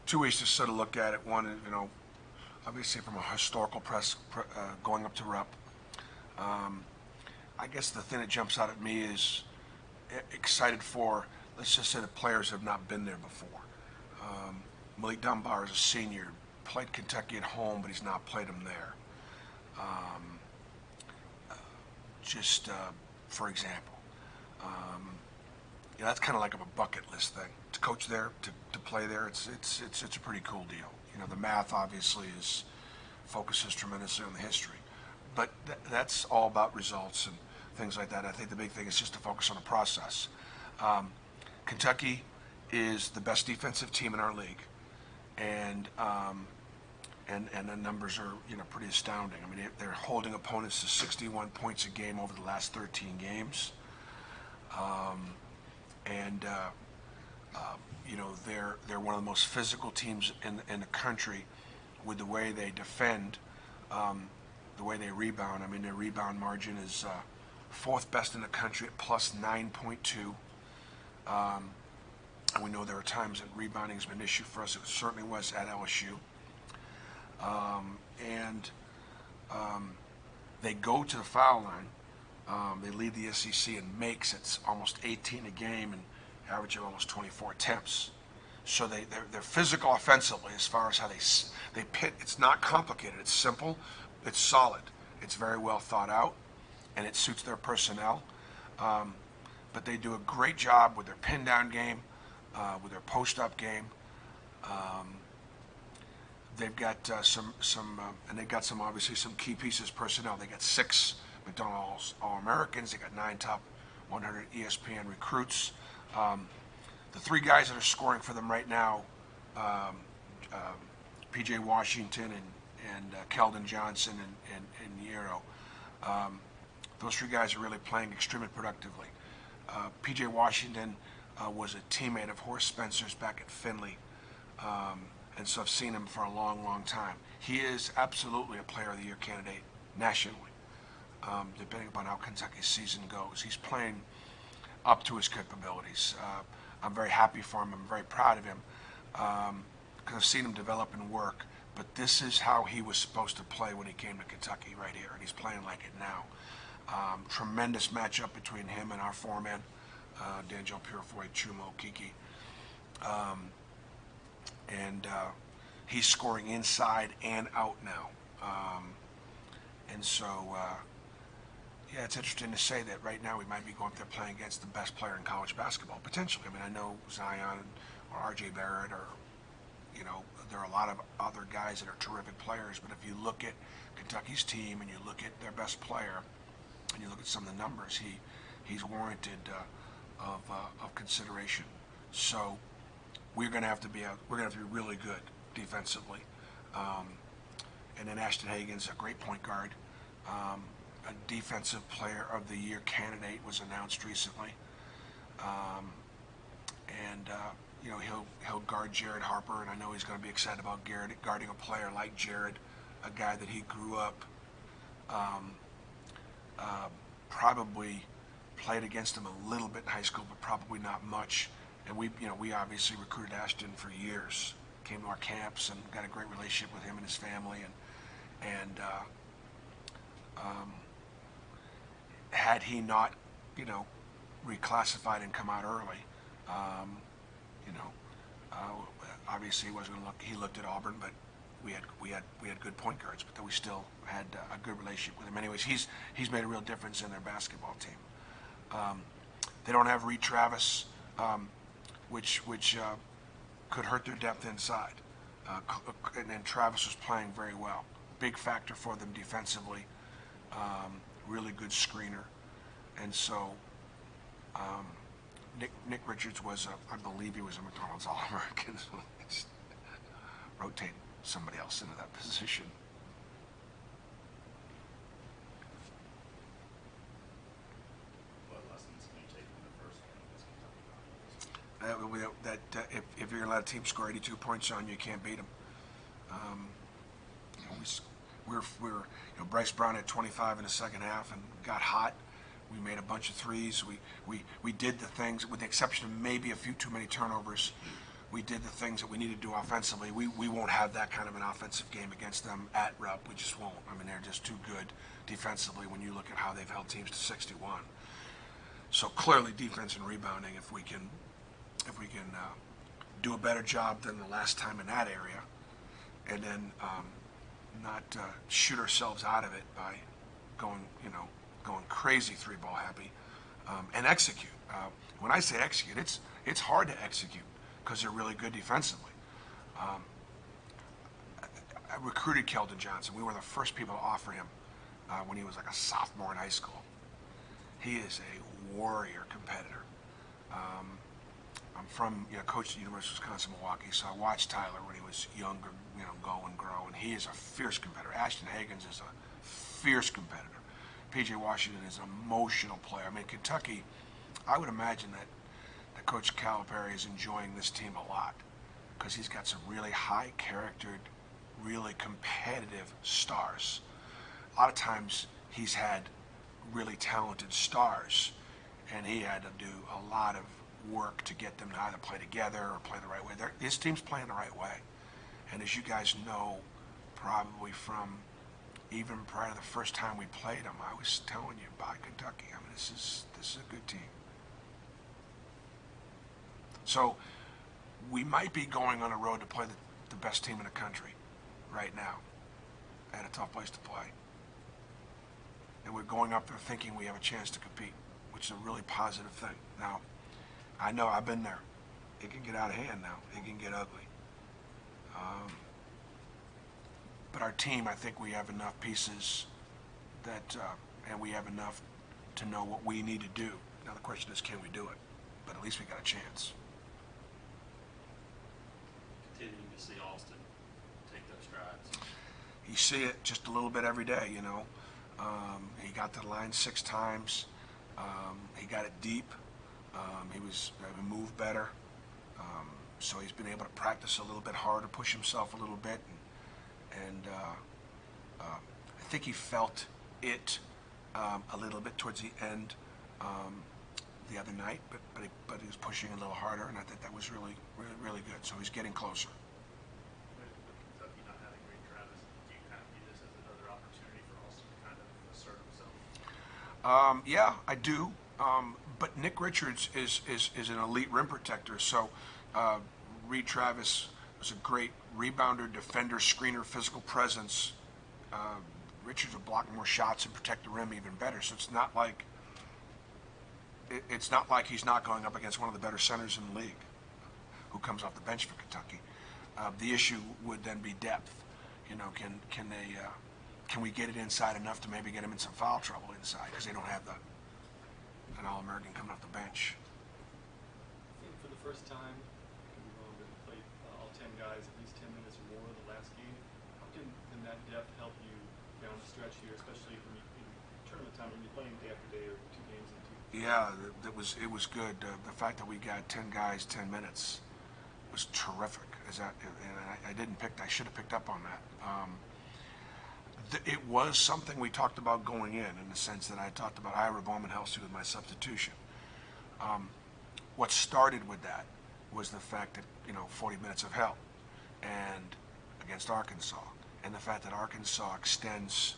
two ways to sort of look at it. One is, obviously from a historical going up to Rep. I guess the thing that jumps out at me is excited for, let's just say the players have not been there before. Malik Dunbar is a senior, played Kentucky at home, but he's not played them there. For example, that's kind of like a bucket list thing. To coach there, to play there, it's a pretty cool deal. The math obviously focuses tremendously on the history, but that's all about results and things like that. I think the big thing is just to focus on the process. Kentucky is the best defensive team in our league, and the numbers are pretty astounding. I mean, they're holding opponents to 61 points a game over the last 13 games, they're one of the most physical teams in the country with the way they defend, the way they rebound. I mean, their rebound margin is fourth best in the country at plus 9.2. And we know there are times that rebounding has been an issue for us. It certainly was at LSU. They go to the foul line. They lead the SEC in makes. It's almost 18 a game and average of almost 24 attempts. So they're physical offensively as far as how they pit. It's not complicated. It's simple. It's solid. It's very well thought out, and it suits their personnel. But they do a great job with their pin down game, with their post up game. They've got and they've got obviously some key pieces personnel. They got 6 McDonald's All-Americans. They got 9 top 100 ESPN recruits. The 3 guys that are scoring for them right now, P.J. Washington and Keldon Johnson and Yero. Those 3 guys are really playing extremely productively. P.J. Washington was a teammate of Horace Spencer's back at Findlay. And so I've seen him for a long, long time. He is absolutely a Player of the Year candidate nationally, depending upon how Kentucky's season goes. He's playing up to his capabilities. I'm very happy for him. I'm very proud of him because I've seen him develop and work. But this is how he was supposed to play when he came to Kentucky right here, and he's playing like it now. Tremendous matchup between him and our foreman, D'Angelo Purifoy, Chumo Kiki. He's scoring inside and out now. Yeah, it's interesting to say that right now we might be going up there playing against the best player in college basketball, potentially. I mean, I know Zion or R.J. Barrett or, there are a lot of other guys that are terrific players, but if you look at Kentucky's team and you look at their best player and you look at some of the numbers, he's warranted of consideration. So we're going to have to be really good defensively. And then Ashton Hagen's a great point guard. A defensive player of the year candidate was announced recently. He'll guard Jared Harper, and I know he's going to be excited about guarding a player like Jared, a guy that he grew up, probably played against him a little bit in high school, but probably not much. And we obviously recruited Ashton for years, came to our camps and got a great relationship with him and his family. Had he not, reclassified and come out early, obviously he wasn't going to look. He looked at Auburn, but we had good point guards, but then we still had a good relationship with him. Anyways, he's made a real difference in their basketball team. They don't have Reed Travis, which could hurt their depth inside. And then Travis was playing very well. Big factor for them defensively. Really good screener. And so Nick Richards I believe he was a McDonald's All-American. So just rotate somebody else into that position. What lessons can you take from the first game? If you're going to let a team score 82 points on you, you can't beat them. Bryce Brown had 25 in the second half and got hot. We made a bunch of threes. We did the things, with the exception of maybe a few too many turnovers. we did the things that we need to do offensively. We won't have that kind of an offensive game against them at Rupp. We just won't. I mean, they're just too good defensively when you look at how they've held teams to 61. So clearly, defense and rebounding. If we can do a better job than the last time in that area, and then not shoot ourselves out of it by going crazy three-ball happy, and execute. When I say execute, it's hard to execute because they're really good defensively. I recruited Keldon Johnson. We were the first people to offer him when he was like a sophomore in high school. He is a warrior competitor. I'm from, coached at the University of Wisconsin-Milwaukee, so I watched Tyler when he was younger, go and grow, and he is a fierce competitor. Ashton Hagans is a fierce competitor. P.J. Washington is an emotional player. I mean, Kentucky, I would imagine that Coach Calipari is enjoying this team a lot because he's got some really high-charactered, really competitive stars. A lot of times he's had really talented stars, and he had to do a lot of work to get them to either play together or play the right way. His team's playing the right way. And as you guys know, probably from even prior to the first time we played them, I was telling you about Kentucky. I mean, this is a good team. So we might be going on a road to play the best team in the country right now at a tough place to play. And we're going up there thinking we have a chance to compete, which is a really positive thing. Now, I know I've been there. It can get out of hand now. It can get ugly. But our team, I think we have enough pieces that, and we have enough to know what we need to do. Now the question is, can we do it? But at least we got a chance. Continuing to see Austin take those strides. You see it just a little bit every day, He got to the line 6 times. He got it deep. He moved better. So he's been able to practice a little bit harder, push himself a little bit, and I think he felt it a little bit towards the end the other night, but he was pushing a little harder, and I think that was really good. So he's getting closer. With Kentucky not having Reed Travis, do you kind of view this as another opportunity for Austin to kind of assert himself? Yeah, I do. But Nick Richards is an elite rim protector. So Reed Travis was a great rebounder, defender, screener, physical presence. Richards will block more shots and protect the rim even better. So it's not like he's not going up against one of the better centers in the league who comes off the bench for Kentucky. The issue would then be depth. Can we get it inside enough to maybe get him in some foul trouble inside because they don't have an All-American coming off the bench. I think for the first time, could be wrong, but we played all 10 guys at least 10 minutes or more the last game. How can that depth help you down the stretch here, especially when in tournament time when you're playing day after day or 2 games in 2? Yeah, it was good. The fact that we got 10 guys, 10 minutes was terrific. I should have picked up on that. It was something we talked about going in the sense that I talked about Ira Bowman-Helsley with my substitution. What started with that was the fact that 40 minutes of hell and against Arkansas, and the fact that Arkansas extends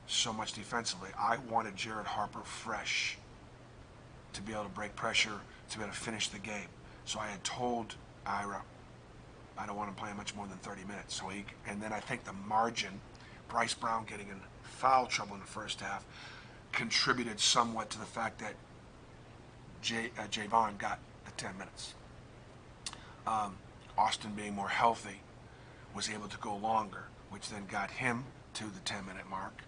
so much defensively. I wanted Jared Harper fresh to be able to break pressure, to be able to finish the game. So I had told Ira I don't want him playing much more than 30 minutes. And then I think the margin, Bryce Brown getting in foul trouble in the first half, contributed somewhat to the fact that Javon got the 10 minutes. Austin being more healthy was able to go longer, which then got him to the 10-minute mark.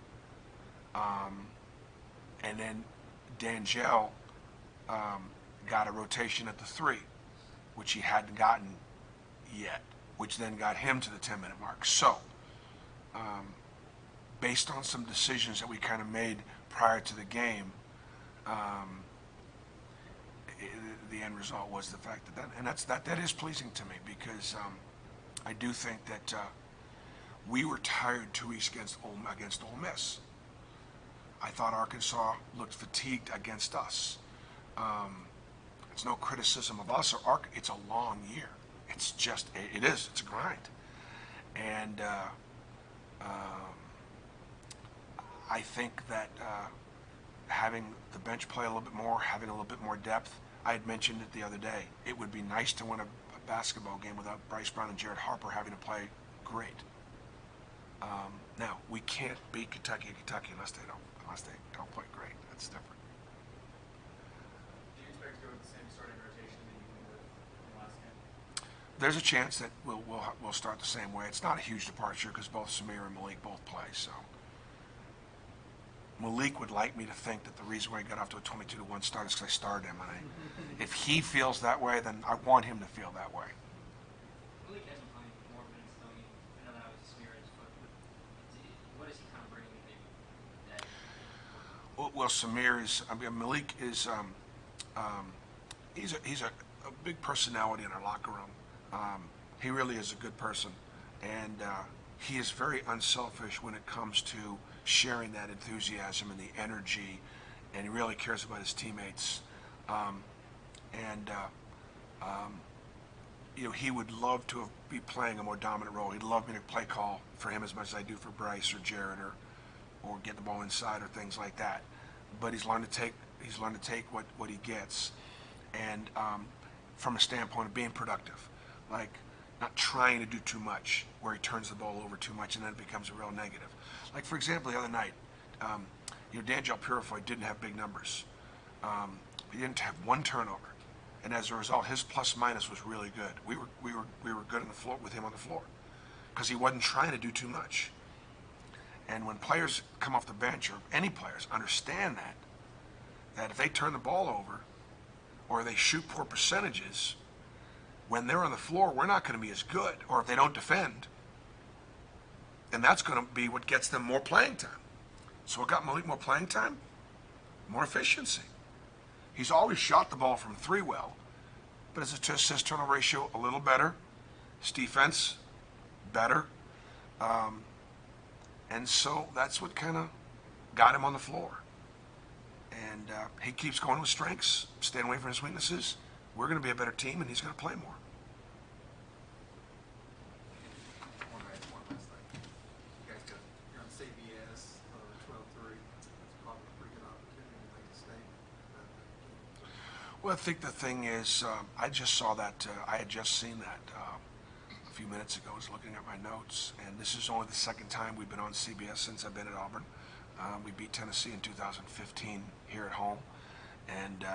And then D'Angelo got a rotation at the 3, which he hadn't gotten yet, which then got him to the 10-minute mark. So, based on some decisions that we kind of made prior to the game, the end result was the fact that is pleasing to me because I do think that we were tired 2 weeks against Ole Miss. I thought Arkansas looked fatigued against us. It's no criticism of us or it's a long year. It's just, it is. It's a grind. And I think that having the bench play a little bit more, having a little bit more depth, I had mentioned it the other day. It would be nice to win a basketball game without Bryce Brown and Jared Harper having to play great. Now, we can't beat Kentucky unless they don't play great. That's different. Do you expect to go with the same starting rotation that you went with in the last game? There's a chance that we'll start the same way. It's not a huge departure because both Samir and Malik both play. So Malik would like me to think that the reason why he got off to a 22-1 start is because I started him. And if he feels that way, then I want him to feel that way. Malik has been playing more minutes though. I know that was Smear's, but what is he kind of bringing maybe that? Well, Samir is. I mean, Malik is. He's a big personality in our locker room. He really is a good person, and he is very unselfish when it comes to sharing that enthusiasm and the energy, and he really cares about his teammates. He would love to be playing a more dominant role. He'd love me to play call for him as much as I do for Bryce or Jared or get the ball inside or things like that. But he's learned to take what he gets, and from a standpoint of being productive, like not trying to do too much where he turns the ball over too much and then it becomes a real negative. Like for example, the other night, D'Angelo Purifoy didn't have big numbers. He didn't have one turnover, and as a result, his plus minus was really good. We were good on the floor with him on the floor because he wasn't trying to do too much. And when players come off the bench, or any players, understand that if they turn the ball over or they shoot poor percentages, when they're on the floor, we're not going to be as good, or if they don't defend. And that's going to be what gets them more playing time. So what got Malik more playing time? More efficiency. He's always shot the ball from three well, but his assist turnover ratio a little better. His defense, better. And so that's what kind of got him on the floor. And he keeps going with strengths, staying away from his weaknesses. We're going to be a better team, and he's going to play more. One last thing. You guys you're on CBS, 12-3. It's probably a pretty good opportunity to make a statement. Well, I think the thing is, I just saw that. I had just seen that a few minutes ago. I was looking at my notes, and this is only the second time we've been on CBS since I've been at Auburn. We beat Tennessee in 2015 here at home, and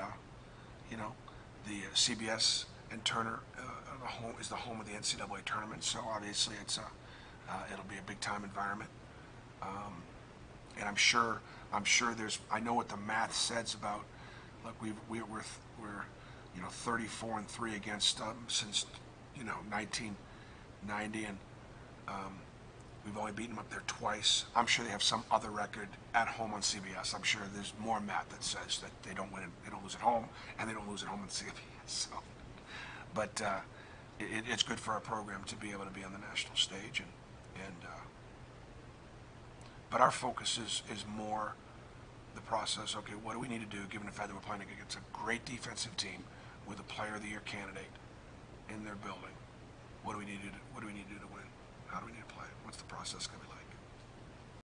the CBS and Turner is the home of the NCAA tournament. So obviously, it'll be a big time environment, and I'm sure I know what the math says about. Look, we're 34-3 against since 1990, and we've only beaten them up there twice. I'm sure they have some other record at home on CBS. I'm sure there's more math that says that they don't win, they don't lose at home, and they don't lose at home on CBS. So, but it's good for our program to be able to be on the national stage, but our focus is more the process. Okay, what do we need to do given the fact that we're playing against a great defensive team with a Player of the Year candidate in their building? What do we need to do? What do we need to do to win? How do we need to play? What's the process going to be like?